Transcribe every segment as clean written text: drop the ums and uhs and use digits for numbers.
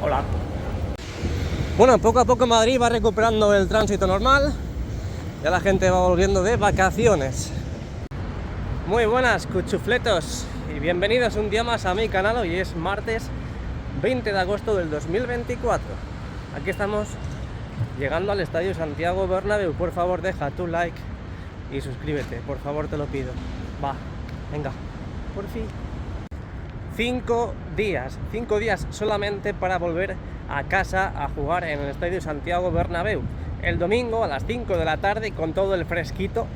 Hola. Bueno, poco a poco Madrid va recuperando el tránsito normal. Ya la gente va volviendo de vacaciones. Muy buenas, cuchufletos, y bienvenidos un día más a mi canal. Hoy es martes 20 de agosto del 2024. Aquí estamos llegando al Estadio Santiago Bernabéu. Por favor, deja tu like y suscríbete, por favor, te lo pido. Va, venga, por fin. 5 días solamente para volver a casa a jugar en el Estadio Santiago Bernabéu. El domingo a las 5 de la tarde, con todo el fresquito,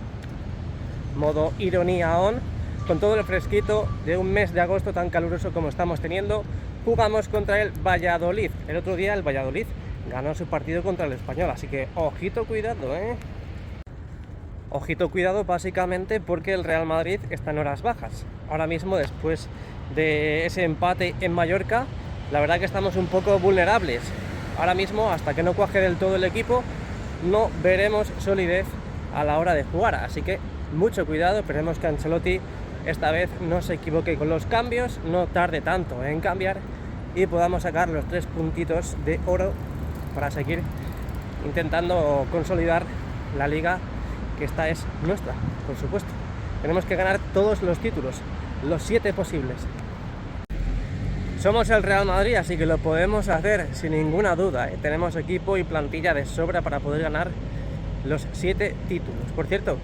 modo ironía on, con todo el fresquito de un mes de agosto tan caluroso como estamos teniendo, jugamos contra el Valladolid. El otro día el Valladolid ganó su partido contra el Español, así que ojito, cuidado, Ojito, cuidado, básicamente porque el Real Madrid está en horas bajas. Ahora mismo, después de ese empate en Mallorca, la verdad que estamos un poco vulnerables. Ahora mismo, hasta que no cuaje del todo el equipo, no veremos solidez a la hora de jugar. Así que mucho cuidado, esperemos que Ancelotti esta vez no se equivoque con los cambios, no tarde tanto en cambiar y podamos sacar los 3 puntitos de oro para seguir intentando consolidar la liga, que esta es nuestra, por supuesto. Tenemos que ganar todos los títulos, los 7 posibles. Somos el Real Madrid, así que lo podemos hacer sin ninguna duda, Tenemos equipo y plantilla de sobra para poder ganar los 7 títulos. Por cierto,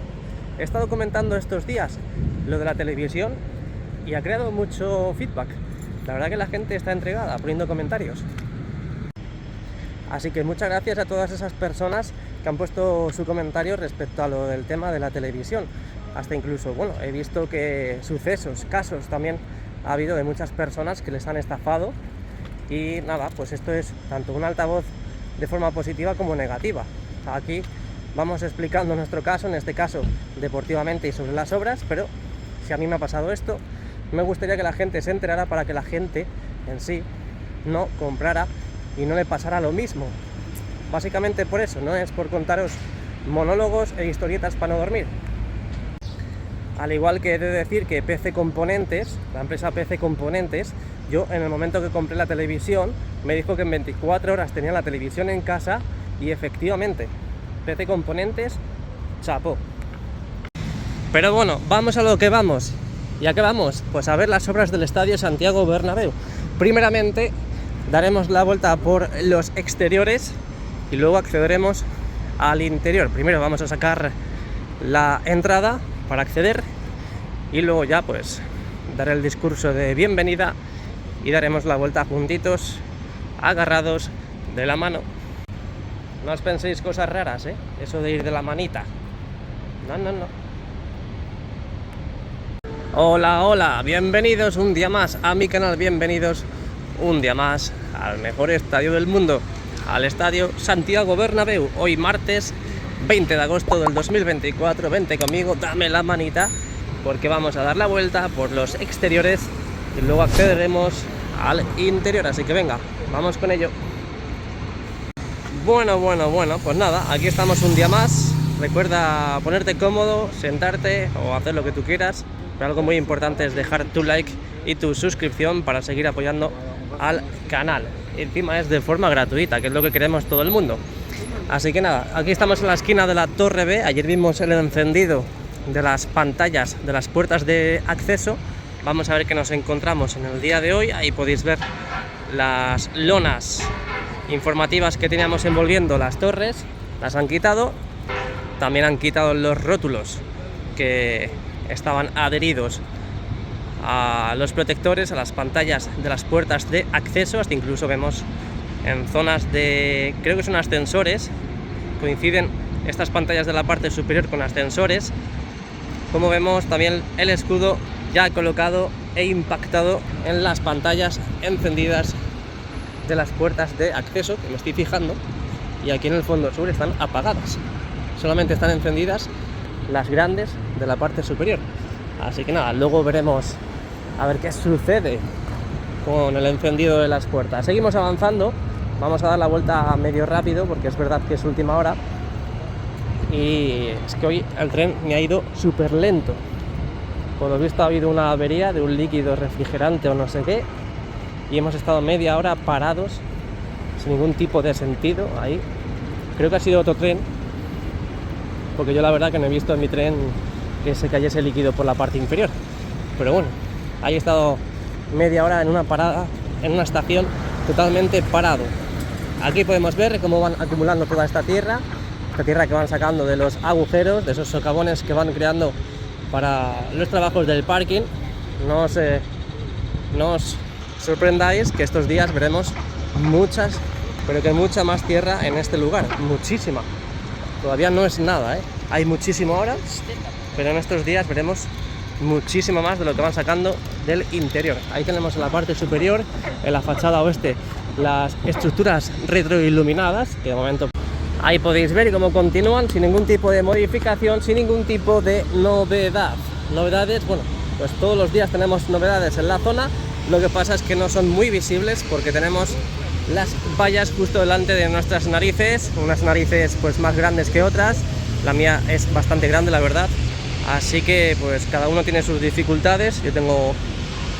he estado comentando estos días lo de la televisión y ha creado mucho feedback. La verdad que la gente está entregada poniendo comentarios. Así que muchas gracias a todas esas personas que han puesto su comentario respecto a lo del tema de la televisión. Hasta incluso, bueno, he visto que casos también ha habido de muchas personas que les han estafado. Y nada, pues esto es tanto un altavoz de forma positiva como negativa. Aquí vamos explicando nuestro caso, en este caso deportivamente y sobre las obras, pero si a mí me ha pasado esto, me gustaría que la gente se enterara para que la gente en sí no comprara y no le pasara lo mismo. Básicamente por eso, no es por contaros monólogos e historietas para no dormir. Al igual que he de decir que PC Componentes, la empresa PC Componentes, yo en el momento que compré la televisión me dijo que en 24 horas tenía la televisión en casa, y efectivamente, PC Componentes, chapó. Pero bueno, vamos a lo que vamos. ¿Y a qué vamos? Pues a ver las obras del Estadio Santiago Bernabéu. Primeramente daremos la vuelta por los exteriores y luego accederemos al interior. Primero vamos a sacar la entrada para acceder y luego ya pues daré el discurso de bienvenida y daremos la vuelta juntitos, agarrados de la mano. No os penséis cosas raras, eso de ir de la manita. No. Hola, bienvenidos un día más a mi canal, bienvenidos un día más al mejor estadio del mundo, al Estadio Santiago Bernabéu. Hoy martes 20 de agosto del 2024, vente conmigo, dame la manita, porque vamos a dar la vuelta por los exteriores y luego accederemos al interior, así que venga, vamos con ello. Bueno, pues nada, aquí estamos un día más. Recuerda ponerte cómodo, sentarte o hacer lo que tú quieras, pero algo muy importante es dejar tu like y tu suscripción para seguir apoyando al canal. Encima es de forma gratuita, que es lo que queremos todo el mundo. Así que nada, aquí estamos en la esquina de la Torre B. Ayer vimos el encendido de las pantallas de las puertas de acceso. Vamos a ver qué nos encontramos en el día de hoy. Ahí podéis ver las lonas informativas que teníamos envolviendo las torres, las han quitado. También han quitado los rótulos que estaban adheridos a los protectores, a las pantallas de las puertas de acceso. Hasta incluso vemos en zonas de, creo que son ascensores, coinciden estas pantallas de la parte superior con ascensores. Como vemos, también el escudo ya colocado e impactado en las pantallas encendidas de las puertas de acceso, que me estoy fijando, y aquí en el fondo sur están apagadas, solamente están encendidas las grandes de la parte superior. Así que nada, luego veremos a ver qué sucede con el encendido de las puertas. Seguimos avanzando, vamos a dar la vuelta medio rápido porque es verdad que es última hora y es que hoy el tren me ha ido súper lento. Por lo visto ha habido una avería de un líquido refrigerante o no sé qué, y hemos estado media hora parados sin ningún tipo de sentido ahí. Creo que ha sido otro tren, porque yo la verdad que no he visto en mi tren que se cayese líquido por la parte inferior. Pero bueno, ahí he estado media hora en una parada, en una estación totalmente parado. Aquí podemos ver cómo van acumulando toda esta tierra que van sacando de los agujeros, de esos socavones que van creando para los trabajos del parking. No os sorprendáis que estos días veremos muchas, pero que mucha más tierra en este lugar, muchísima. Todavía no es nada, hay muchísimo ahora, pero en estos días veremos muchísimo más de lo que van sacando del interior. Ahí tenemos en la parte superior, en la fachada oeste, las estructuras retroiluminadas, que de momento ahí podéis ver cómo continúan sin ningún tipo de modificación, sin ningún tipo de novedad. Novedades, bueno, pues todos los días tenemos novedades en la zona. Lo que pasa es que no son muy visibles porque tenemos las vallas justo delante de nuestras narices, unas narices pues más grandes que otras. La mía es bastante grande, la verdad, así que pues cada uno tiene sus dificultades. Yo tengo,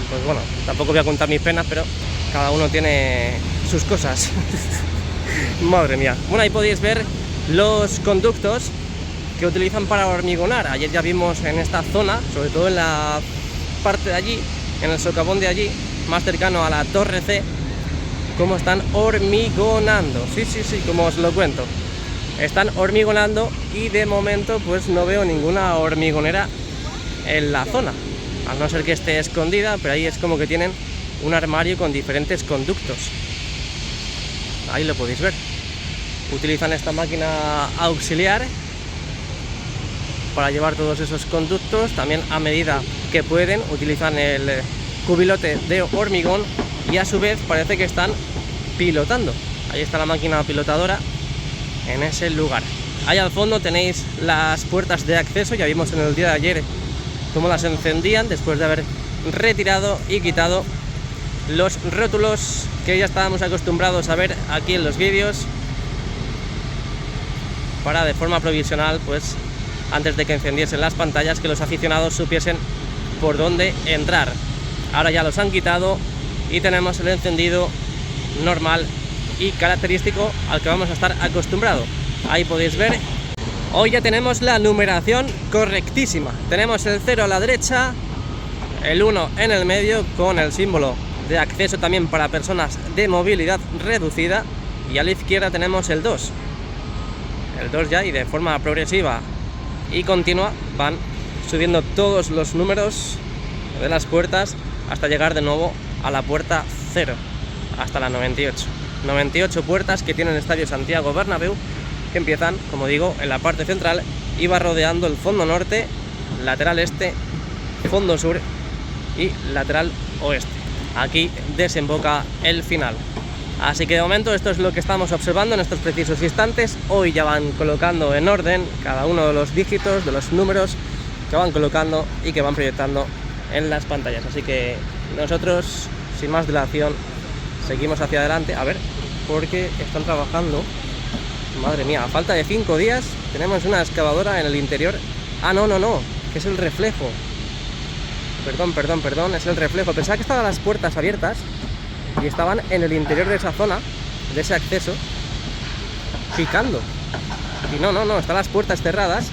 pues bueno, tampoco voy a contar mis penas, pero cada uno tiene sus cosas. Madre mía. Bueno, ahí podéis ver los conductos que utilizan para hormigonar. Ayer ya vimos en esta zona, sobre todo en la parte de allí, en el socavón de allí, más cercano a la Torre C, cómo están hormigonando. Sí, como os lo cuento. Están hormigonando y de momento pues no veo ninguna hormigonera en la zona, a no ser que esté escondida, pero ahí es como que tienen un armario con diferentes conductos. Ahí lo podéis ver. Utilizan esta máquina auxiliar para llevar todos esos conductos. También a medida que pueden utilizan el cubilote de hormigón y a su vez parece que están pilotando. Ahí está la máquina pilotadora en ese lugar. Ahí al fondo tenéis las puertas de acceso. Ya vimos en el día de ayer cómo las encendían después de haber retirado y quitado los rótulos que ya estábamos acostumbrados a ver aquí en los vídeos, para de forma provisional, pues antes de que encendiesen las pantallas, que los aficionados supiesen por dónde entrar. Ahora ya los han quitado y tenemos el encendido normal y característico al que vamos a estar acostumbrados. Ahí podéis ver, hoy ya tenemos la numeración correctísima. Tenemos el 0 a la derecha, el 1 en el medio con el símbolo de acceso también para personas de movilidad reducida, y a la izquierda tenemos el 2. El 2 ya, y de forma progresiva y continua van subiendo todos los números de las puertas hasta llegar de nuevo a la puerta 0, hasta la 98. 98 puertas que tiene el Estadio Santiago Bernabéu, que empiezan, como digo, en la parte central y va rodeando el fondo norte, lateral este, fondo sur y lateral oeste. Aquí desemboca el final. Así que de momento esto es lo que estamos observando en estos precisos instantes. Hoy ya van colocando en orden cada uno de los dígitos, de los números que van colocando y que van proyectando en las pantallas. Así que nosotros, sin más dilación, seguimos hacia adelante. A ver, porque están trabajando. Madre mía, a falta de 5 días tenemos una excavadora en el interior. Ah, no, que es el reflejo. Perdón, es el reflejo. Pensaba que estaban las puertas abiertas y estaban en el interior de esa zona, de ese acceso, picando. Y no, están las puertas cerradas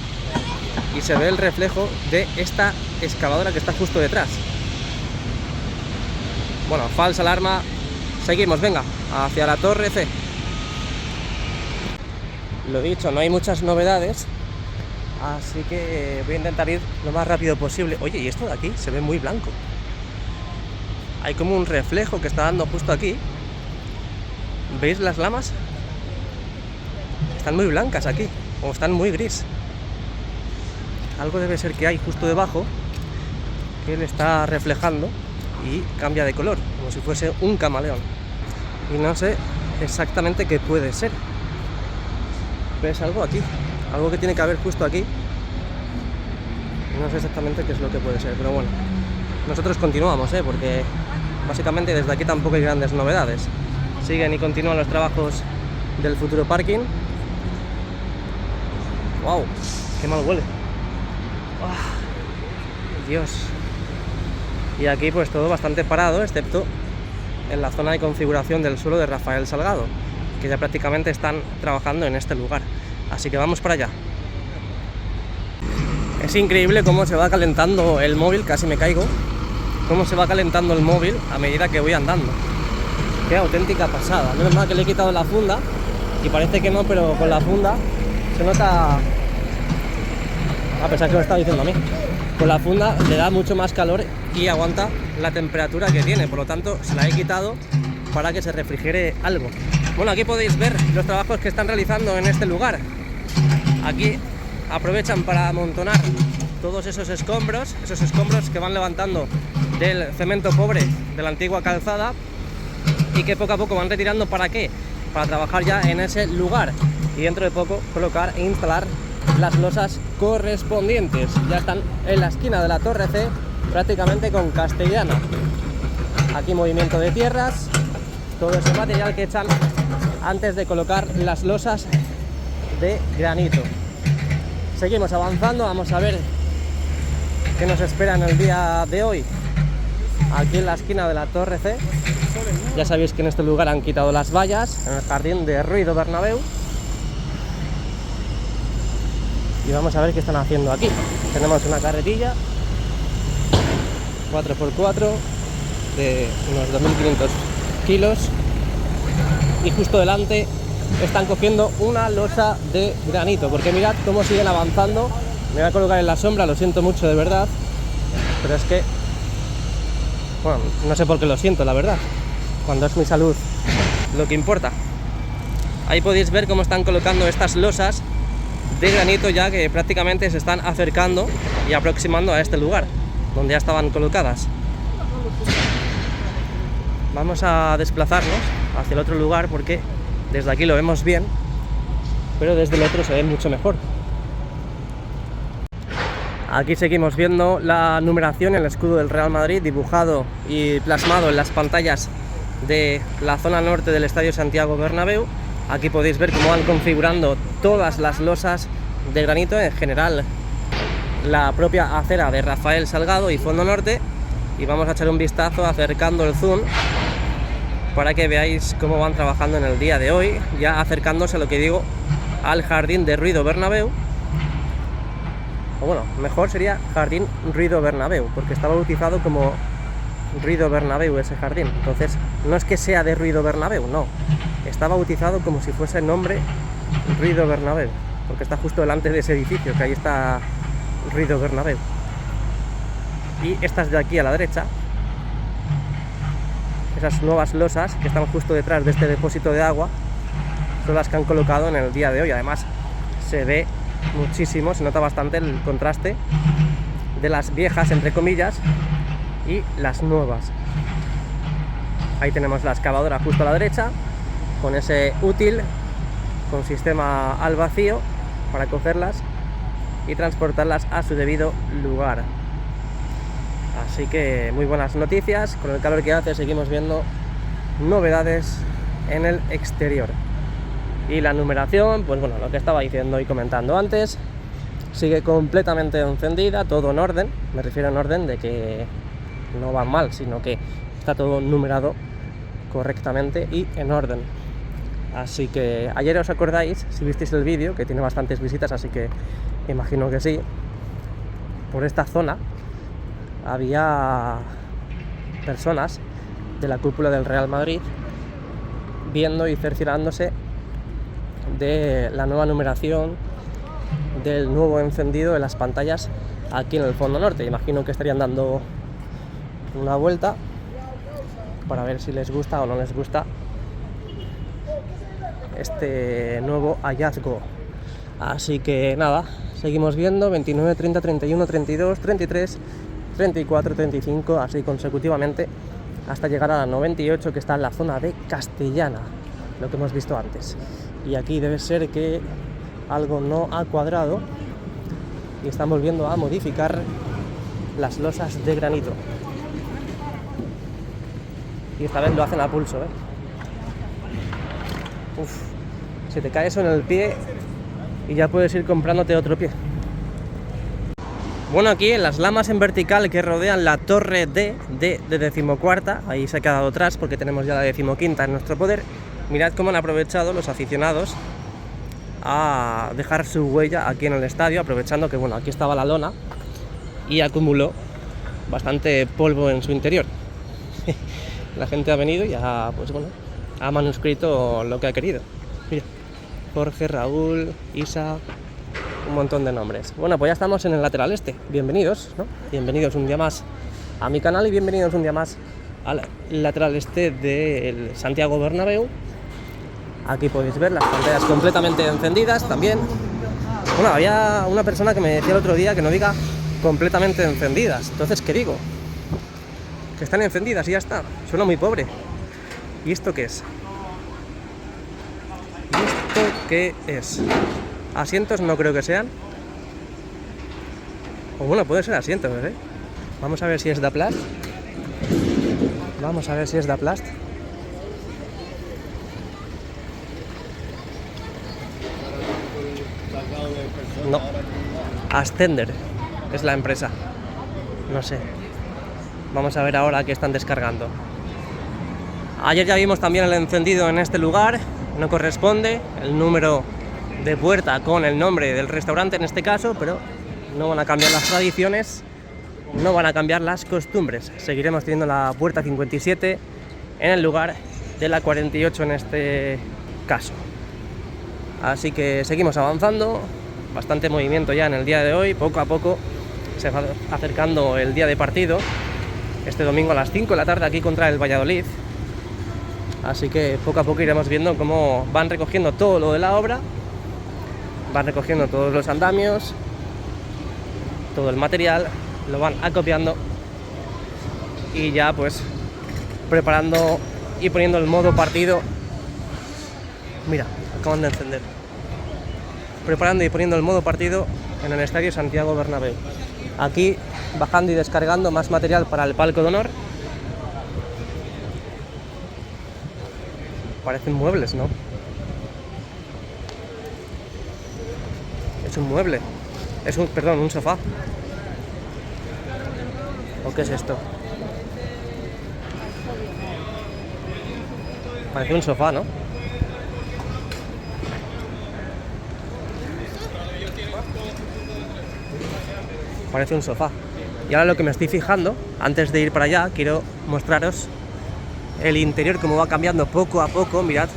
y se ve el reflejo de esta excavadora que está justo detrás. Bueno, falsa alarma. Seguimos, venga, hacia la Torre C. Lo dicho, no hay muchas novedades, así que voy a intentar ir lo más rápido posible. Oye, y esto de aquí se ve muy blanco. Hay como un reflejo que está dando justo aquí. ¿Veis las lamas? Están muy blancas aquí, o están muy gris. Algo debe ser que hay justo debajo que le está reflejando y cambia de color, como si fuese un camaleón. Y no sé exactamente qué puede ser. ¿Ves algo aquí? Algo que tiene que haber justo aquí. No sé exactamente qué es lo que puede ser, pero bueno. Nosotros continuamos, porque básicamente desde aquí tampoco hay grandes novedades. Siguen y continúan los trabajos del futuro parking. ¡Wow! ¡Qué mal huele! ¡Oh, Dios! Y aquí pues todo bastante parado, excepto en la zona de configuración del suelo de Rafael Salgado. que ya prácticamente están trabajando en este lugar. Así que vamos para allá. Es increíble cómo se va calentando el móvil, casi me caigo, cómo se va calentando el móvil a medida que voy andando. Qué auténtica pasada. Menos mal que le he quitado la funda, y parece que no, pero con la funda se nota, a pesar que lo estaba diciendo a mí, con la funda le da mucho más calor y aguanta la temperatura que tiene, por lo tanto se la he quitado para que se refrigere algo. Bueno, aquí podéis ver los trabajos que están realizando en este lugar. Aquí aprovechan para amontonar todos esos escombros que van levantando del cemento pobre de la antigua calzada y que poco a poco van retirando. ¿Para qué? Para trabajar ya en ese lugar y dentro de poco colocar e instalar las losas correspondientes. Ya están en la esquina de la Torre C, prácticamente con Castellana. Aquí movimiento de tierras, todo ese material que echan antes de colocar las losas de granito. Seguimos avanzando, vamos a ver qué nos espera en el día de hoy aquí en la esquina de la Torre C. Ya sabéis que en este lugar han quitado las vallas en el jardín de Ruido Bernabéu. Y vamos a ver qué están haciendo aquí. Tenemos una carretilla 4x4 de unos 2500 kilos y justo delante están cogiendo una losa de granito, porque mirad cómo siguen avanzando. Me voy a colocar en la sombra, lo siento mucho de verdad, pero es que, bueno, no sé por qué lo siento, la verdad, cuando es mi salud lo que importa. Ahí podéis ver cómo están colocando estas losas de granito, ya que prácticamente se están acercando y aproximando a este lugar donde ya estaban colocadas. Vamos a desplazarnos hacia el otro lugar porque desde aquí lo vemos bien, pero desde el otro se ve mucho mejor. Aquí seguimos viendo la numeración, el escudo del Real Madrid dibujado y plasmado en las pantallas de la zona norte del Estadio Santiago Bernabéu. Aquí podéis ver cómo van configurando todas las losas de granito, en general la propia acera de Rafael Salgado y Fondo Norte, y vamos a echar un vistazo acercando el zoom para que veáis cómo van trabajando en el día de hoy, ya acercándose a lo que digo, al jardín de Ruido Bernabéu, o bueno, mejor sería Jardín Ruido Bernabéu, porque está bautizado como Ruido Bernabéu ese jardín. Entonces no es que sea de Ruido Bernabéu, no, está bautizado como si fuese el nombre Ruido Bernabéu, porque está justo delante de ese edificio, que ahí está Ruido Bernabéu. Y estas de aquí a la derecha, esas nuevas losas que están justo detrás de este depósito de agua, son las que han colocado en el día de hoy. Además se ve muchísimo, se nota bastante el contraste de las viejas, entre comillas, y las nuevas. Ahí tenemos la excavadora justo a la derecha, con ese útil, con sistema al vacío, para cogerlas y transportarlas a su debido lugar. Así que muy buenas noticias. Con el calor que hace seguimos viendo novedades en el exterior. Y la numeración, pues bueno, lo que estaba diciendo y comentando antes, sigue completamente encendida, todo en orden. Me refiero en orden de que no va mal, sino que está todo numerado correctamente y en orden. Así que ayer, os acordáis, si visteis el vídeo, que tiene bastantes visitas, así que imagino que sí, por esta zona había personas de la cúpula del Real Madrid viendo y cerciorándose de la nueva numeración, del nuevo encendido de las pantallas aquí en el Fondo Norte. Imagino que estarían dando una vuelta para ver si les gusta o no les gusta este nuevo hallazgo. Así que nada, seguimos viendo 29, 30, 31, 32, 33, 34, 35, así consecutivamente hasta llegar a la 98, que está en la zona de Castellana, lo que hemos visto antes. Y aquí debe ser que algo no ha cuadrado y están volviendo a modificar las losas de granito. Y esta vez lo hacen a pulso, ¿eh? Uf, se te cae eso en el pie y ya puedes ir comprándote otro pie. Bueno, aquí en las lamas en vertical que rodean la torre D de decimocuarta, ahí se ha quedado atrás porque tenemos ya la decimoquinta en nuestro poder. mirad cómo han aprovechado los aficionados a dejar su huella aquí en el estadio, aprovechando que bueno, aquí estaba la lona y acumuló bastante polvo en su interior. La gente ha venido y ha, pues bueno, ha manuscrito lo que ha querido. Mira, Jorge, Raúl, Isa, un montón de nombres. Bueno, pues ya estamos en el lateral este. Bienvenidos, ¿no? Bienvenidos un día más a mi canal y bienvenidos un día más al lateral este del Santiago Bernabéu. Aquí podéis ver las pantallas completamente encendidas también. Bueno, había una persona que me decía el otro día que no diga completamente encendidas. Entonces, ¿qué digo? Que están encendidas y ya está. Suena muy pobre. ¿Y esto qué es? ¿Y esto qué es? Asientos no creo que sean. O bueno, puede ser asientos, ¿eh? Vamos a ver si es Daplast. Vamos a ver si es Daplast. No. Ascender es la empresa. No sé. Vamos a ver ahora qué están descargando. Ayer ya vimos también el encendido en este lugar. No corresponde el número de puerta con el nombre del restaurante en este caso, pero no van a cambiar las tradiciones, no van a cambiar las costumbres. Seguiremos teniendo la puerta 57 en el lugar de la 48 en este caso. Así que seguimos avanzando, bastante movimiento ya en el día de hoy, poco a poco se va acercando el día de partido, este domingo a las 5 de la tarde aquí contra el Valladolid. Así que poco a poco iremos viendo cómo van recogiendo todo lo de la obra, van recogiendo todos los andamios, todo el material, lo van acopiando y ya pues preparando y poniendo el modo partido. Mira, acaban de encender. Preparando y poniendo el modo partido en el estadio Santiago Bernabéu. Aquí bajando y descargando más material para el palco de honor. Parecen muebles, ¿no? Es un mueble. Es un, perdón, un sofá. ¿O qué es esto? Parece un sofá, ¿no? Parece un sofá. Y ahora lo que me estoy fijando, antes de ir para allá, quiero mostraros el interior, cómo va cambiando poco a poco. Mirad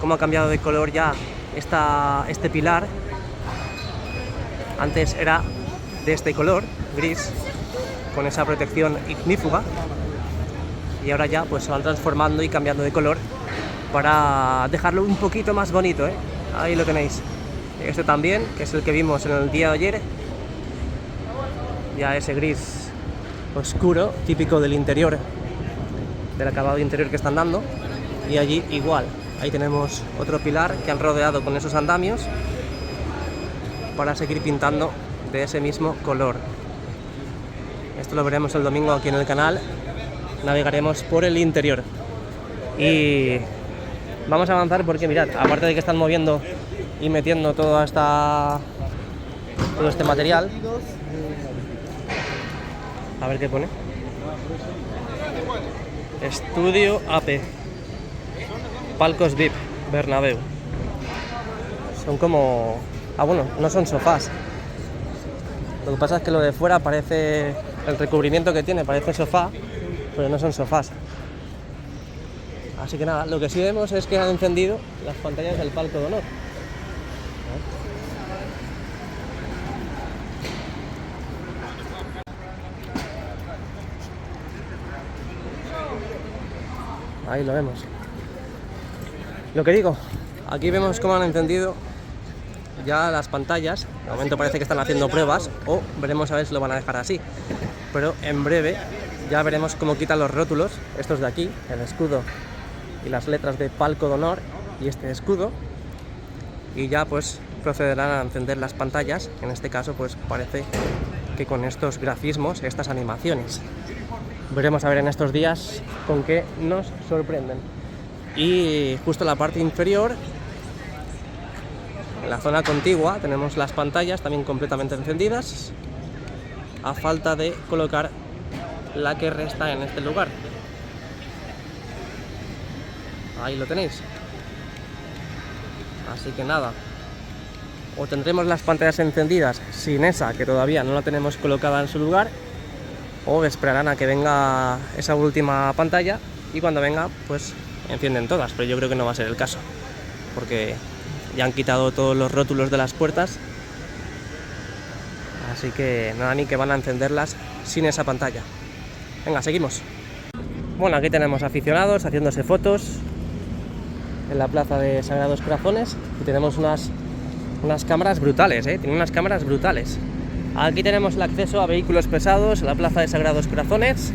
cómo ha cambiado de color ya este pilar. Antes era de este color, gris, con esa protección ignífuga. Y ahora ya pues se van transformando y cambiando de color para dejarlo un poquito más bonito, ¿eh? Ahí lo tenéis. Este también, que es el que vimos en el día de ayer. Ya ese gris oscuro, típico del interior, del acabado interior que están dando. Y allí igual, ahí tenemos otro pilar que han rodeado con esos andamios para seguir pintando de ese mismo color. Esto lo veremos el domingo aquí en el canal. Navegaremos por el interior y vamos a avanzar porque mirad, aparte de que están moviendo y metiendo todo este material, a ver qué pone. Estudio AP, palcos VIP, Bernabéu. Son como... ah, bueno, no son sofás. Lo que pasa es que lo de fuera parece... el recubrimiento que tiene parece sofá, pero no son sofás. Así que nada, lo que sí vemos es que han encendido las pantallas del palco de honor. Ahí lo vemos. Lo que digo, aquí vemos cómo han encendido ya las pantallas. De momento parece que están haciendo pruebas, o veremos a ver si lo van a dejar así. Pero en breve ya veremos cómo quitan los rótulos, estos de aquí, el escudo y las letras de palco de honor y este escudo, y ya pues procederán a encender las pantallas. En este caso pues parece que con estos grafismos, estas animaciones. Veremos a ver en estos días con qué nos sorprenden. Y justo en la parte inferior, en la zona contigua, tenemos las pantallas también completamente encendidas, a falta de colocar la que resta en este lugar. Ahí lo tenéis. Así que nada, o tendremos las pantallas encendidas sin esa, que todavía no la tenemos colocada en su lugar, o esperarán a que venga esa última pantalla y cuando venga pues encienden todas, pero yo creo que no va a ser el caso, porque ya han quitado todos los rótulos de las puertas, así que nada, ni que van a encenderlas sin esa pantalla. Venga, seguimos. Bueno, aquí tenemos aficionados haciéndose fotos en la plaza de Sagrados Corazones y tenemos unas cámaras brutales, tienen unas cámaras brutales. Aquí tenemos el acceso a vehículos pesados en la plaza de Sagrados Corazones,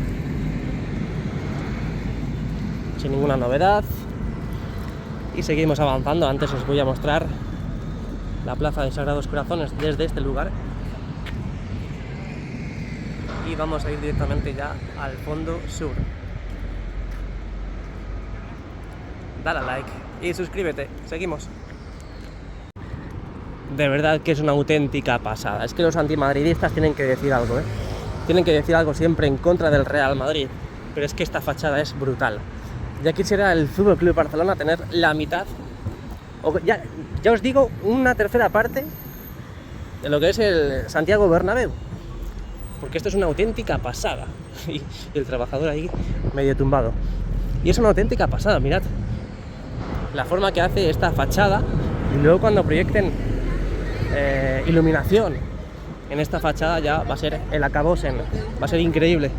sin ninguna novedad. Y seguimos avanzando. Antes os voy a mostrar la plaza de Sagrados Corazones desde este lugar. Y vamos a ir directamente ya al fondo sur. Dale a like y suscríbete. Seguimos. De verdad que es una auténtica pasada. Es que los antimadridistas tienen que decir algo, Tienen que decir algo siempre en contra del Real Madrid. Pero es que esta fachada es brutal. Ya quisiera el FC Barcelona tener la mitad, o ya os digo, una tercera parte de lo que es el Santiago Bernabéu. Porque esto es una auténtica pasada. Y el trabajador ahí medio tumbado. Y es una auténtica pasada, mirad la forma que hace esta fachada. Y luego cuando proyecten iluminación en esta fachada ya va a ser el acabose, va a ser increíble.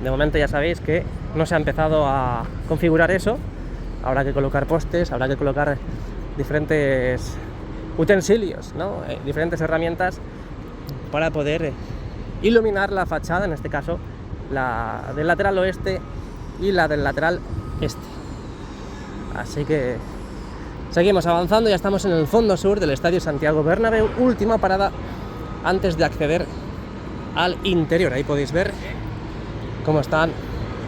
De momento ya sabéis que no se ha empezado a configurar eso. Habrá que colocar postes, habrá que colocar diferentes utensilios, diferentes herramientas para poder iluminar la fachada, en este caso la del lateral oeste y la del lateral este. Así que seguimos avanzando, ya estamos en el fondo sur del Estadio Santiago Bernabéu, última parada antes de acceder al interior. Ahí podéis ver cómo están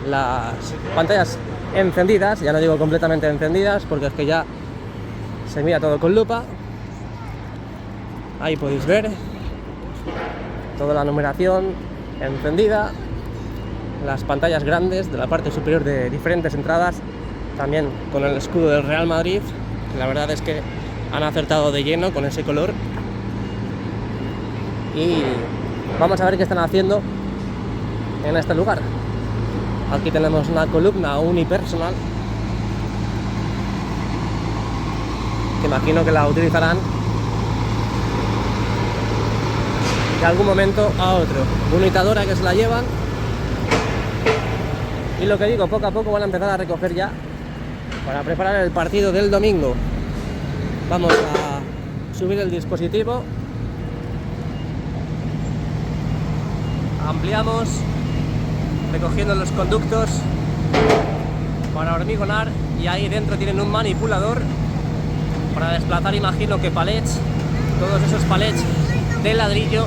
las pantallas encendidas, ya no digo completamente encendidas porque es que ya se mira todo con lupa. Ahí podéis ver toda la numeración encendida, las pantallas grandes de la parte superior de diferentes entradas, también con el escudo del Real Madrid. La verdad es que han acertado de lleno con ese color. Y vamos a ver qué están haciendo en este lugar. Aquí tenemos una columna unipersonal que imagino que la utilizarán de algún momento a otro. Unitadora que se la llevan. Y lo que digo, poco a poco van a empezar a recoger ya para preparar el partido del domingo. Vamos a subir el dispositivo. Ampliamos, recogiendo los conductos para hormigonar, y ahí dentro tienen un manipulador para desplazar, imagino que palets, todos esos palets de ladrillo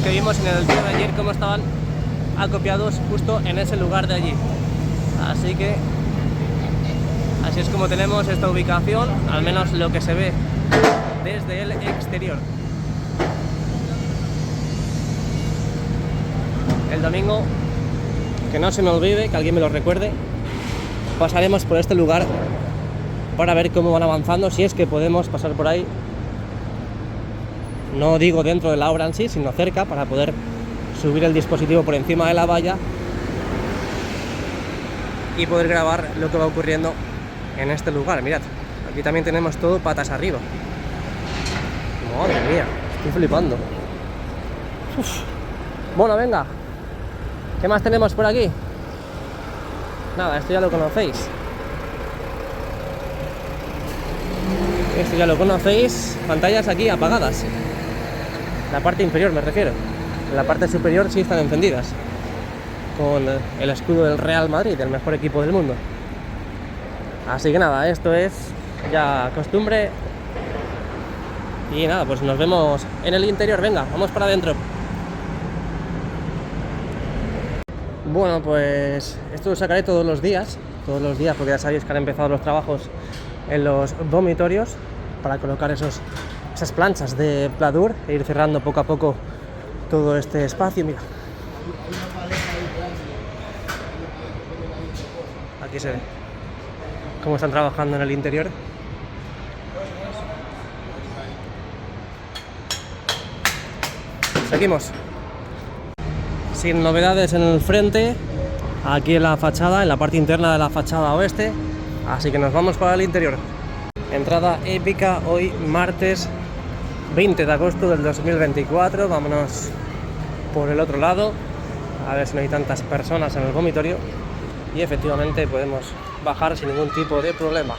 que vimos en el día de ayer, como estaban acopiados justo en ese lugar de allí. Así que así es como tenemos esta ubicación, al menos lo que se ve desde el exterior. El domingo, que no se me olvide, que alguien me lo recuerde, pasaremos por este lugar para ver cómo van avanzando, si es que podemos pasar por ahí. No digo dentro de la obra en sí, sino cerca, para poder subir el dispositivo por encima de la valla y poder grabar lo que va ocurriendo en este lugar. Mirad, aquí también tenemos todo patas arriba. Madre mía, estoy flipando. Uf. Bueno, venga, ¿qué más tenemos por aquí? Nada, esto ya lo conocéis. Esto ya lo conocéis. Pantallas aquí apagadas. La parte inferior me refiero. En la parte superior sí están encendidas, con el escudo del Real Madrid, el mejor equipo del mundo. Así que nada, esto es ya costumbre. Y nada, pues nos vemos en el interior. Venga, vamos para adentro. Bueno, pues esto lo sacaré todos los días, porque ya sabéis que han empezado los trabajos en los dormitorios para colocar esas planchas de pladur e ir cerrando poco a poco todo este espacio. Mira, aquí se ve cómo están trabajando en el interior. Seguimos. Sin novedades en el frente, aquí en la fachada, en la parte interna de la fachada oeste, así que nos vamos para el interior. Entrada épica hoy martes 20 de agosto del 2024, vámonos por el otro lado, a ver si no hay tantas personas en el vomitorio y efectivamente podemos bajar sin ningún tipo de problema.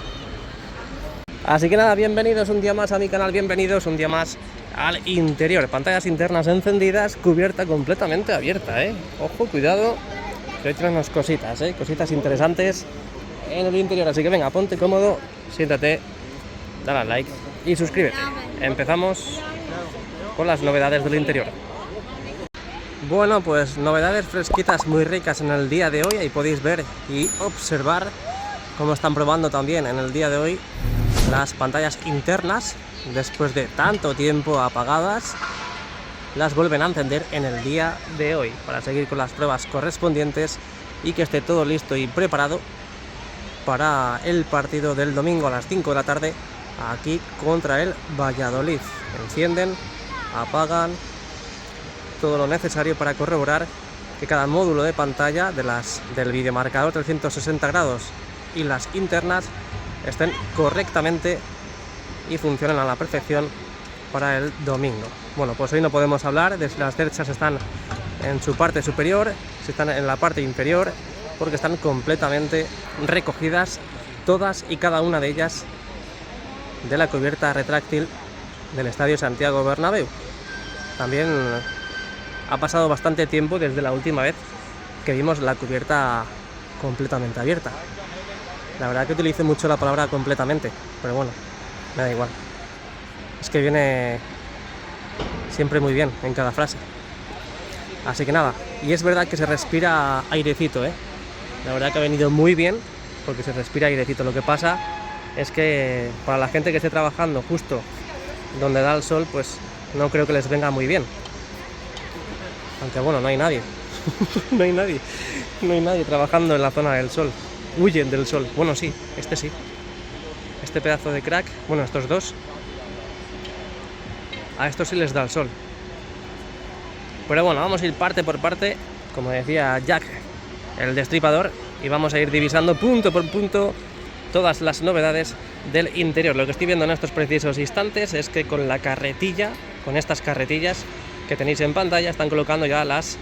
Así que nada, bienvenidos un día más a mi canal, bienvenidos un día más al interior. Pantallas internas encendidas, cubierta completamente abierta, Ojo, cuidado, que hoy tenemos cositas, cositas interesantes en el interior. Así que venga, ponte cómodo, siéntate, dale al like y suscríbete. Empezamos con las novedades del interior. Bueno, pues novedades fresquitas muy ricas en el día de hoy. Ahí podéis ver y observar cómo están probando también en el día de hoy las pantallas internas. Después de tanto tiempo apagadas, las vuelven a encender en el día de hoy para seguir con las pruebas correspondientes y que esté todo listo y preparado para el partido del domingo a las 5 de la tarde aquí contra el Valladolid. Encienden, apagan, todo lo necesario para corroborar que cada módulo de pantalla del videomarcador 360 grados y las internas estén correctamente y funcionan a la perfección para el domingo. Bueno, pues hoy no podemos hablar de si las cerchas están en su parte superior, si están en la parte inferior, porque están completamente recogidas todas y cada una de ellas de la cubierta retráctil del Estadio Santiago Bernabéu. También ha pasado bastante tiempo desde la última vez que vimos la cubierta completamente abierta. La verdad que utilizo mucho la palabra completamente, pero bueno, me da igual. Es que viene siempre muy bien en cada frase. Así que nada, y es verdad que se respira airecito, La verdad que ha venido muy bien, porque se respira airecito. Lo que pasa es que para la gente que esté trabajando justo donde da el sol, pues no creo que les venga muy bien. Aunque bueno, no hay nadie. No hay nadie trabajando en la zona del sol. Huyen del sol. Bueno, sí, sí. Este pedazo de crack, bueno, estos dos, a estos sí les da el sol. Pero bueno, vamos a ir parte por parte, como decía Jack, el destripador, y vamos a ir divisando punto por punto todas las novedades del interior. Lo que estoy viendo en estos precisos instantes es que con la carretilla, con estas carretillas que tenéis en pantalla, están colocando ya las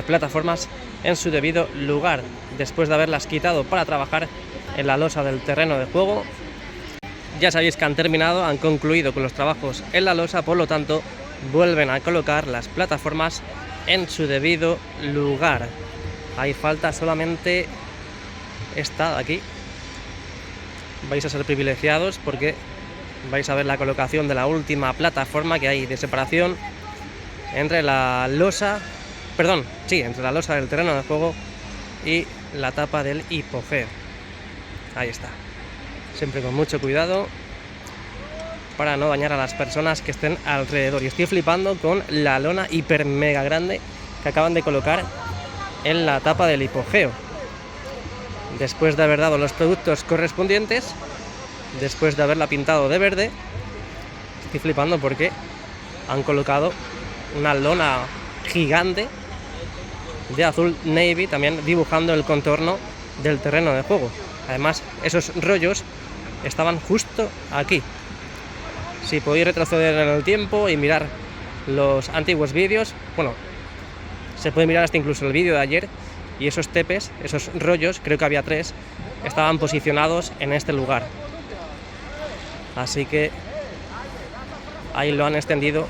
plataformas en su debido lugar, después de haberlas quitado para trabajar en la losa del terreno de juego. Ya sabéis que han terminado, han concluido con los trabajos en la losa, por lo tanto vuelven a colocar las plataformas en su debido lugar. Ahí falta solamente esta de aquí. Vais a ser privilegiados porque vais a ver la colocación de la última plataforma que hay de separación entre la losa, entre la losa del terreno de juego y la tapa del hipogeo. Ahí está. Siempre con mucho cuidado para no dañar a las personas que estén alrededor. Y estoy flipando con la lona hiper mega grande que acaban de colocar en la tapa del hipogeo. Después de haber dado los productos correspondientes, después de haberla pintado de verde, estoy flipando porque han colocado una lona gigante de azul navy, también dibujando el contorno del terreno de juego. Además, esos rollos estaban justo aquí. Si podéis retroceder en el tiempo y mirar los antiguos vídeos, bueno, se puede mirar hasta incluso el vídeo de ayer, y esos tepes, esos rollos, creo que había 3, estaban posicionados en este lugar. Así que ahí lo han extendido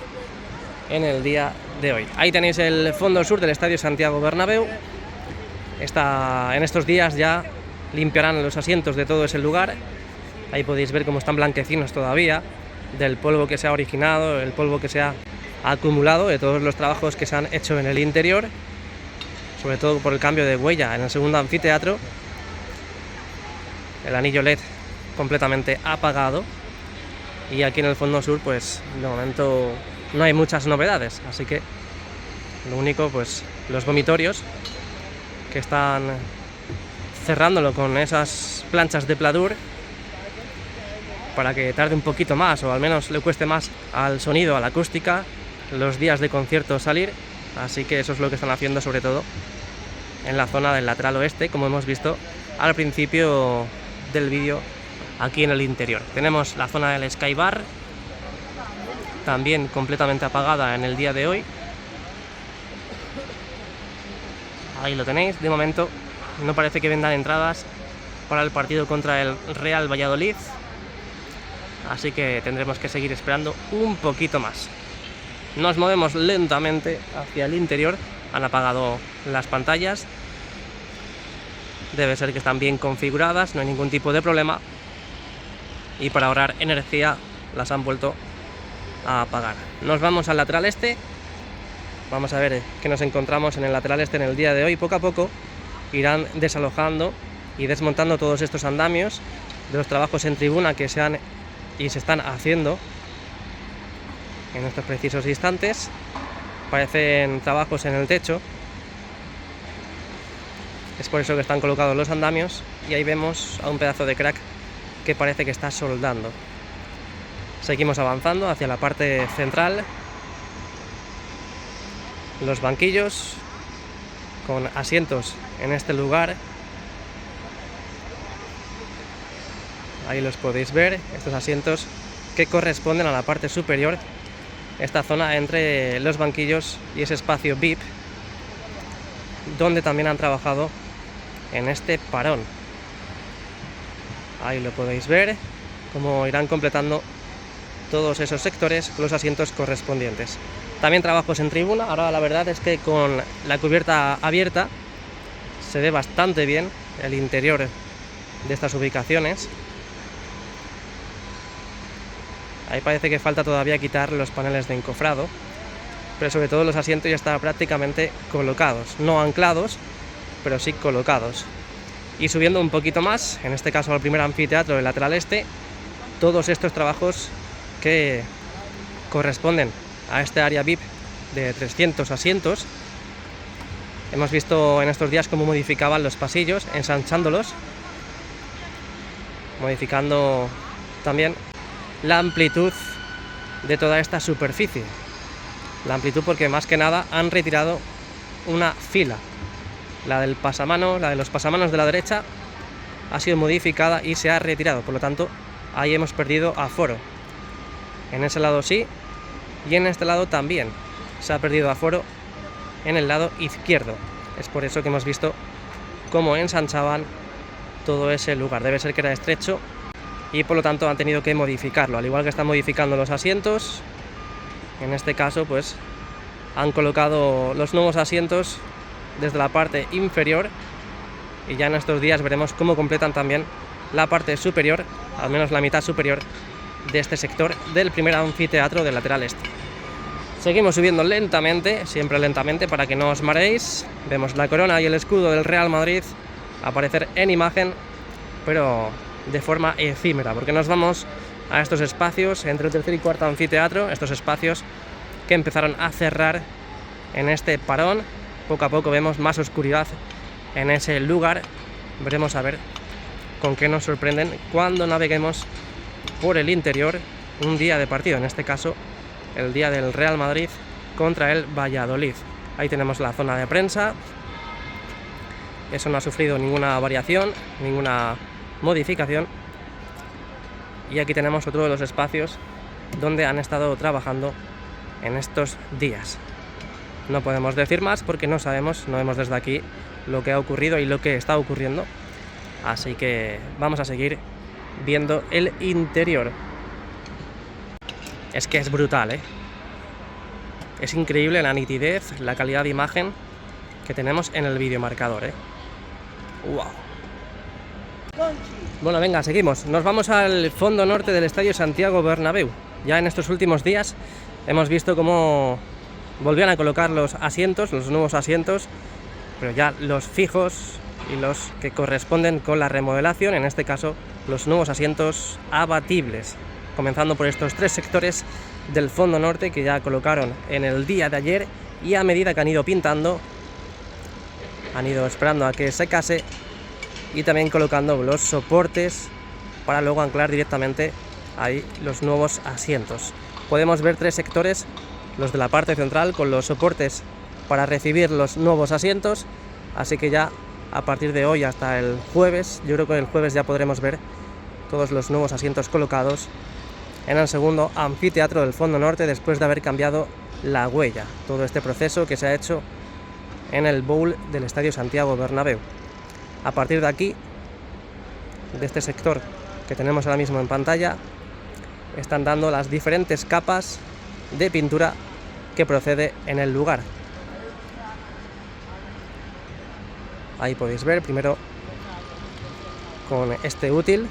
en el día de hoy. Ahí tenéis el fondo sur del Estadio Santiago Bernabéu. En estos días ya limpiarán los asientos de todo ese lugar. Ahí podéis ver cómo están blanquecinos todavía del polvo que se ha originado, el polvo que se ha acumulado de todos los trabajos que se han hecho en el interior, sobre todo por el cambio de huella en el segundo anfiteatro. El anillo LED completamente apagado, y aquí en el fondo sur pues de momento no hay muchas novedades, así que lo único, pues los vomitorios que están cerrándolo con esas planchas de pladur para que tarde un poquito más, o al menos le cueste más al sonido, a la acústica, los días de concierto salir, así que eso es lo que están haciendo sobre todo en la zona del lateral oeste, como hemos visto al principio del vídeo aquí en el interior. Tenemos la zona del Skybar, también completamente apagada en el día de hoy. Ahí lo tenéis, de momento no parece que vendan entradas para el partido contra el Real Valladolid, así que tendremos que seguir esperando un poquito más. Nos movemos lentamente hacia el interior, han apagado las pantallas, debe ser que están bien configuradas, no hay ningún tipo de problema, y para ahorrar energía las han vuelto a apagar. Nos vamos al lateral este, vamos a ver qué nos encontramos en el lateral este en el día de hoy. Poco a poco irán desalojando y desmontando todos estos andamios de los trabajos en tribuna que se están haciendo en estos precisos instantes. Parecen trabajos en el techo, es por eso que están colocados los andamios, y ahí vemos a un pedazo de crack que parece que está soldando. Seguimos avanzando hacia la parte central, los banquillos con asientos en este lugar, ahí los podéis ver, estos asientos que corresponden a la parte superior, esta zona entre los banquillos y ese espacio VIP, donde también han trabajado en este parón. Ahí lo podéis ver, cómo irán completando todos esos sectores con los asientos correspondientes. También trabajos en tribuna. Ahora la verdad es que con la cubierta abierta se ve bastante bien el interior de estas ubicaciones. Ahí parece que falta todavía quitar los paneles de encofrado, pero sobre todo los asientos ya están prácticamente colocados, no anclados, pero sí colocados. Y subiendo un poquito más, en este caso al primer anfiteatro del lateral este, todos estos trabajos que corresponden a este área VIP de 300 asientos. Hemos visto en estos días cómo modificaban los pasillos, ensanchándolos, modificando también la amplitud de toda esta superficie. La amplitud porque más que nada han retirado una fila, la del pasamano, la de los pasamanos de la derecha ha sido modificada y se ha retirado, por lo tanto ahí hemos perdido aforo. En ese lado sí, y en este lado también se ha perdido aforo en el lado izquierdo. Es por eso que hemos visto cómo ensanchaban todo ese lugar. Debe ser que era estrecho y por lo tanto han tenido que modificarlo, al igual que están modificando los asientos. En este caso pues han colocado los nuevos asientos desde la parte inferior, y ya en estos días veremos cómo completan también la parte superior, al menos la mitad superior de este sector del primer anfiteatro del lateral este. Seguimos subiendo lentamente, siempre lentamente para que no os mareéis. Vemos la corona y el escudo del Real Madrid aparecer en imagen, pero de forma efímera, porque nos vamos a estos espacios entre el tercer y cuarto anfiteatro, estos espacios que empezaron a cerrar en este parón. Poco a poco vemos más oscuridad en ese lugar. Veremos a ver con qué nos sorprenden cuando naveguemos por el interior un día de partido, en este caso el día del Real Madrid contra el Valladolid. Ahí tenemos la zona de prensa, eso no ha sufrido ninguna variación, ninguna modificación, y aquí tenemos otro de los espacios donde han estado trabajando en estos días. No podemos decir más porque no sabemos, no vemos desde aquí lo que ha ocurrido y lo que está ocurriendo, así que vamos a seguir viendo el interior. Es que es brutal, es increíble la nitidez, la calidad de imagen que tenemos en el videomarcador, ¡Wow! Bueno, venga, seguimos. Nos vamos al fondo norte del Estadio Santiago Bernabéu. Ya en estos últimos días hemos visto cómo volvían a colocar los asientos, los nuevos asientos, pero ya los fijos y los que corresponden con la remodelación, en este caso los nuevos asientos abatibles, comenzando por estos tres sectores del fondo norte que ya colocaron en el día de ayer, y a medida que han ido pintando, han ido esperando a que secase y también colocando los soportes para luego anclar directamente ahí los nuevos asientos. Podemos ver tres sectores los de la parte central con los soportes para recibir los nuevos asientos, así que ya a partir de hoy hasta el jueves, yo creo que el jueves ya podremos ver todos los nuevos asientos colocados en el segundo anfiteatro del Fondo Norte después de haber cambiado la huella, todo este proceso que se ha hecho en el bowl del Estadio Santiago Bernabéu. A partir de aquí, de este sector que tenemos ahora mismo en pantalla, están dando las diferentes capas de pintura que procede en el lugar. Ahí podéis ver primero con este útil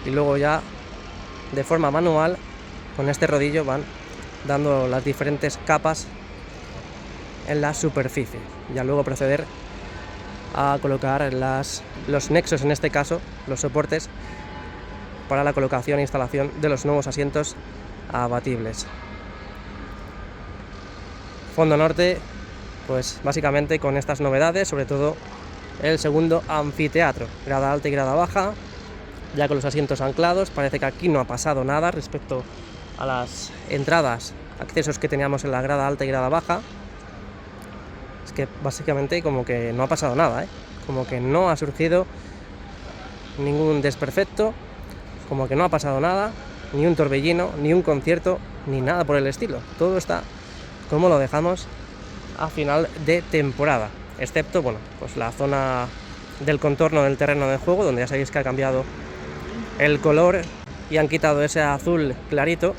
y luego ya de forma manual con este rodillo van dando las diferentes capas en la superficie. Ya luego proceder a colocar los nexos, en este caso los soportes, para la colocación e instalación de los nuevos asientos abatibles. Fondo Norte, pues básicamente con estas novedades, sobre todo el segundo anfiteatro, grada alta y grada baja, ya con los asientos anclados. Parece que aquí no ha pasado nada respecto a las entradas, accesos que teníamos en la grada alta y grada baja. Es que básicamente como que no ha pasado nada, como que no ha surgido ningún desperfecto, como que no ha pasado nada, ni un torbellino, ni un concierto, ni nada por el estilo. Todo está como lo dejamos a final de temporada, excepto, bueno, pues la zona del contorno del terreno de juego, donde ya sabéis que ha cambiado el color y han quitado ese azul clarito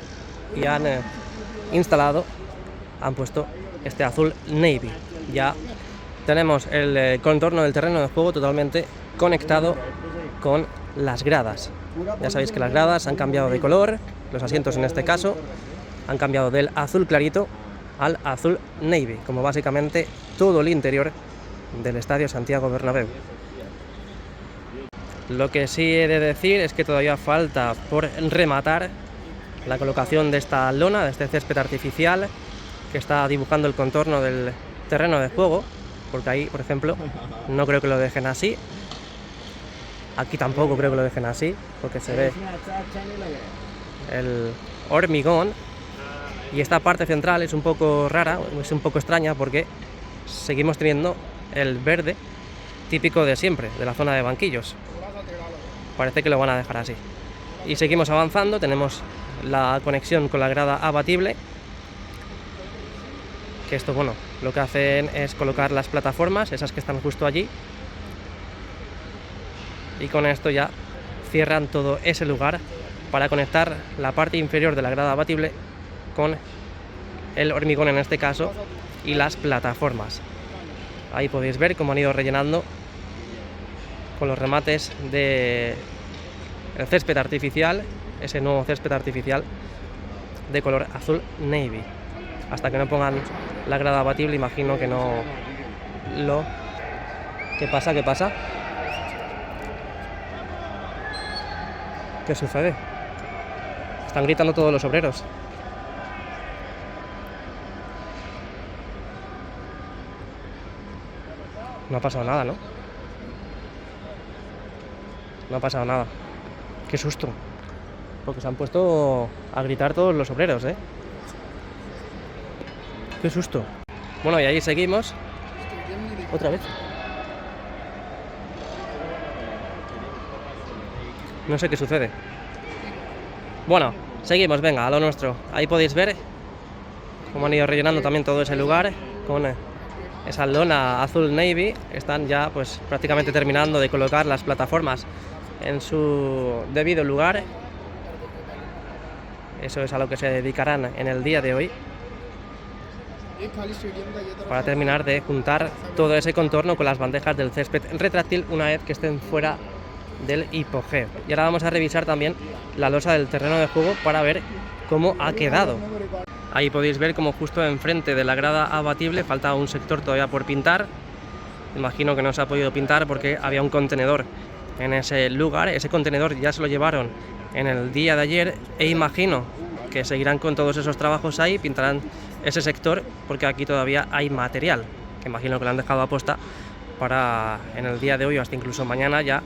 y han instalado, han puesto este azul navy. Ya tenemos el contorno del terreno de juego totalmente conectado con las gradas. Ya sabéis que las gradas han cambiado de color, los asientos en este caso han cambiado del azul clarito al azul navy, como básicamente todo el interior del Estadio Santiago Bernabéu. Lo que sí he de decir es que todavía falta por rematar la colocación de esta lona, de este césped artificial que está dibujando el contorno del terreno de juego, porque ahí, por ejemplo, no creo que lo dejen así. Aquí tampoco creo que lo dejen así, porque se ve el hormigón. Y esta parte central es un poco rara, es un poco extraña, porque seguimos teniendo el verde típico de siempre, de la zona de banquillos. Parece que lo van a dejar así. Y seguimos avanzando, tenemos la conexión con la grada abatible, que esto, bueno, lo que hacen es colocar las plataformas, esas que están justo allí, y con esto ya cierran todo ese lugar para conectar la parte inferior de la grada abatible con el hormigón en este caso y las plataformas. Ahí podéis ver cómo han ido rellenando con los remates de el césped artificial, ese nuevo césped artificial de color azul navy. Hasta que no pongan la grada abatible, imagino que no lo... ¿Qué pasa? ¿Qué pasa? ¿Qué sucede? Están gritando todos los obreros. No ha pasado nada, ¿no? No ha pasado nada. Qué susto. Porque se han puesto a gritar todos los obreros, ¿eh? Qué susto. Bueno, y ahí seguimos. Otra vez. No sé qué sucede. Bueno, seguimos, venga, a lo nuestro. Ahí podéis ver cómo han ido rellenando también todo ese lugar con esa lona azul navy. Están ya pues prácticamente terminando de colocar las plataformas en su debido lugar. Eso es a lo que se dedicarán en el día de hoy, para terminar de juntar todo ese contorno con las bandejas del césped retráctil una vez que estén fuera del hipogeo. Y ahora vamos a revisar también la losa del terreno de juego para ver cómo ha quedado. Ahí podéis ver como justo enfrente de la grada abatible falta un sector todavía por pintar. Imagino que no se ha podido pintar porque había un contenedor en ese lugar. Ese contenedor ya se lo llevaron en el día de ayer e imagino que seguirán con todos esos trabajos ahí, pintarán ese sector porque aquí todavía hay material, que imagino que lo han dejado a posta para en el día de hoy o hasta incluso mañana ya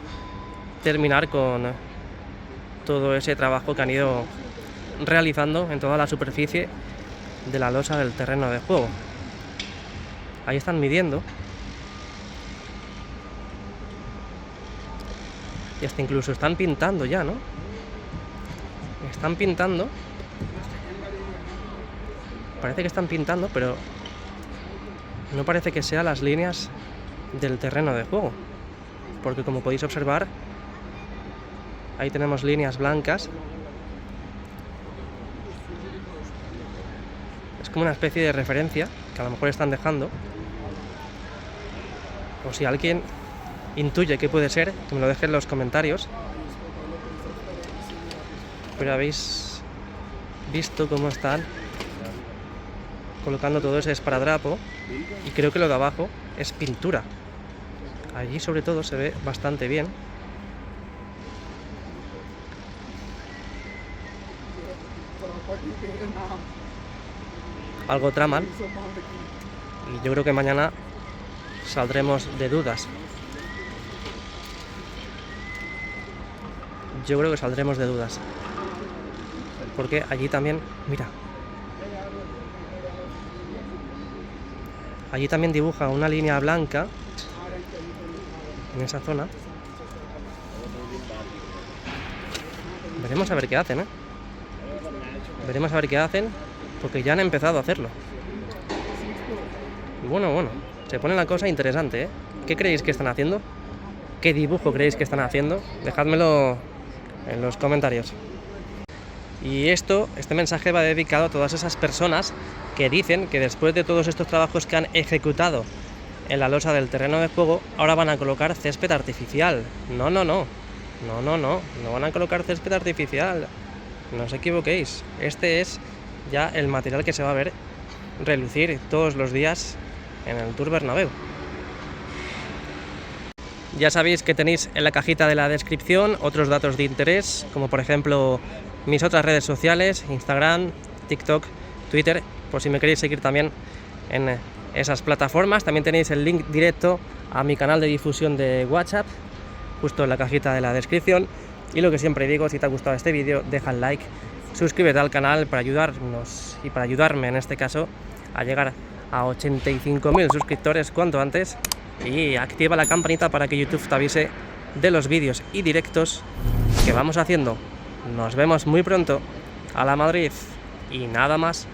terminar con todo ese trabajo que han ido realizando en toda la superficie de la losa del terreno de juego. Ahí están midiendo. Y hasta incluso están pintando ya, ¿no? Están pintando. Parece que están pintando, pero no parece que sean las líneas del terreno de juego. Porque como podéis observar, ahí tenemos líneas blancas. Es como una especie de referencia que a lo mejor están dejando. O si alguien intuye qué puede ser, que me lo deje en los comentarios. Pero habéis visto cómo están colocando todo ese esparadrapo. Y creo que lo de abajo es pintura. Allí sobre todo se ve bastante bien. Algo traman. Y yo creo que mañana saldremos de dudas. Yo creo que saldremos de dudas. Porque allí también, mira. Allí también dibuja una línea blanca. En esa zona. Veremos a ver qué hacen, ¿eh? Veremos a ver qué hacen. Porque ya han empezado a hacerlo. Bueno, se pone la cosa interesante, ¿eh? ¿Qué creéis que están haciendo? ¿Qué dibujo creéis que están haciendo? Dejádmelo en los comentarios. Y este mensaje va dedicado a todas esas personas que dicen que después de todos estos trabajos que han ejecutado en la losa del terreno de juego, ahora van a colocar césped artificial. No van a colocar césped artificial. No os equivoquéis. Este es ya el material que se va a ver relucir todos los días en el Tour Bernabéu. Ya sabéis que tenéis en la cajita de la descripción otros datos de interés, como por ejemplo mis otras redes sociales, Instagram, TikTok, Twitter, por si me queréis seguir también en esas plataformas. También tenéis el link directo a mi canal de difusión de WhatsApp, justo en la cajita de la descripción. Y lo que siempre digo, si te ha gustado este vídeo, deja el like, suscríbete al canal para ayudarnos y para ayudarme en este caso a llegar a 85.000 suscriptores cuanto antes, y activa la campanita para que YouTube te avise de los vídeos y directos que vamos haciendo. Nos vemos muy pronto. A la Madrid y nada más.